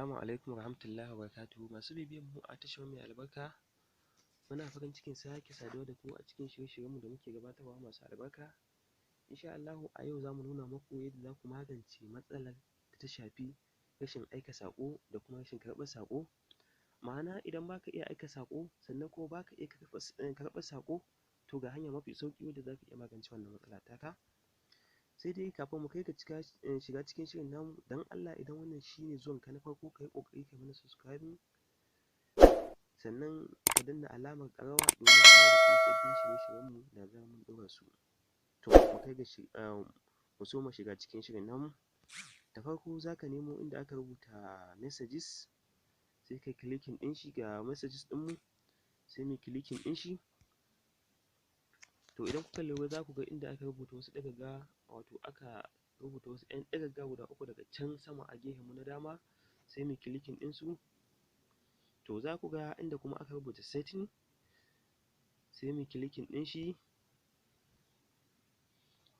Assalamu alaikum warahmatullahi wabarakatuhu. Masu bibiyan mu a tashar mai albarka, muna farin cikin sake saduwa da ku a cikin shirye-shiryenmu da muke gabatarwa masu albarka. Insha Allahu a yau za mu nuna muku yadda za ku magance matsalar da ta shafi rashin aika saƙo da kuma rashin karɓar saƙo. Ma'ana idan ba ka iya aika saƙo sannan kuma ba ka iya karɓar saƙo, to ga hanya mafi sauƙi wadda za ka iya magance wannan matsala taka. Sai dai kafin mu kai ga shiga cikin shirin namu, don Allah idan wannan shi ne zuwanka na farko ka yi ƙoƙari ka mana subscribing, sannan ka danna alamar ƙararrawa domin sanar da ku sabbin shirye-shiryenmu da zarar mun ɗora su. To mu kai ga mu soma shiga cikin shirin namu. Da farko za ka nemo inda aka rubuta messages, sai kai clicking ɗin shi, ga messages ɗinmu, sai mu yi clicking ɗin shi. To idan kuka lura za ku ga inda aka rubuta wasu ɗagagga, wato aka rubuta wasu ‘yan ɗagagga guda uku daga can sama a gefenmu na dama, sai mu yi clicking ɗinsu. To za ku ga inda kuma aka rubuta setting, sai mu yi clicking ɗin shi.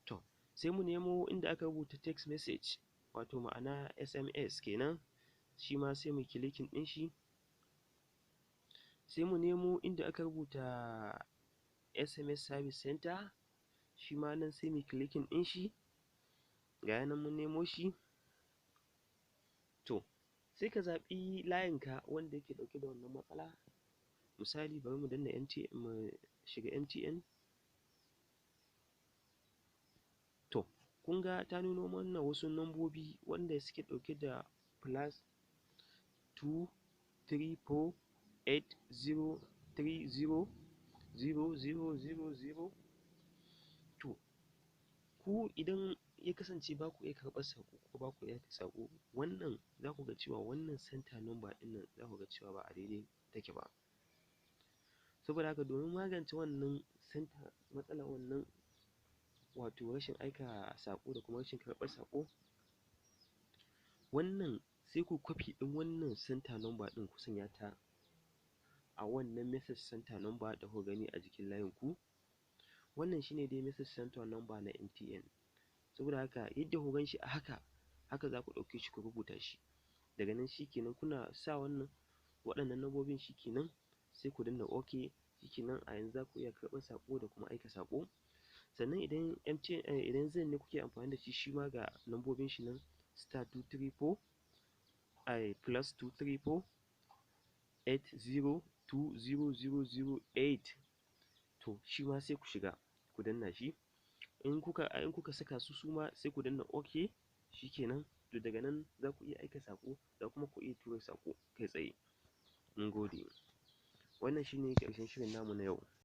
To sai mu nemo inda aka rubuta text message, wato ma'ana SMS kenan, shi ma sai mu yi clicking ɗin shi. Sai mu nemo inda aka rubuta SMS service center, shi ma nan sai mu yi clicking ɗin shi. Ga ya nan mun nemo shi. To sai ka zaɓi layinka wanda yake ɗauke da wannan matsala. Misali bari mu danna MTN, mu shiga MTN. To kun ga ta nuno mana wasu lambobi wanda suke ɗauke da +23480300000. To ku idan ya kasance ba ku iya karɓar saƙo ko ba ku iya aika saƙo, wannan za ku ga cewa wannan center number ɗin nan za ku ga cewa ba a daidai take ba. Saboda haka domin magance wannan matsalar wannan, wato rashin aika saƙo da kuma rashin karɓar saƙo, wannan sai ku copy ɗin wannan center number ɗin ku sanya ta a wannan message center number da kuka gani a jikin layinku. Wannan shi ne dai message center number na MTN. Saboda haka yadda kuka gan shi a haka, haka za ku ɗauke shi ku rubuta shi. Daga nan shi kenan kuna sa waɗannan lambobin shi kenan, sai ku danna OK. Shi kenan a yanzu za ku iya karɓar saƙo da kuma aika saƙo. Sannan idan Zen ne kuke amfani da shi, shi ma ga lambobin shi nan +234+80200008. To shi ma sai ku shiga ku danna shi. In kuka saka su ma sai ku danna OK. Shi kenan, to daga nan za ku iya aika saƙo da kuma ku iya tura saƙo kai tsaye. Mun gode. Wannan shi ne ƙarshen shirin namu na yau.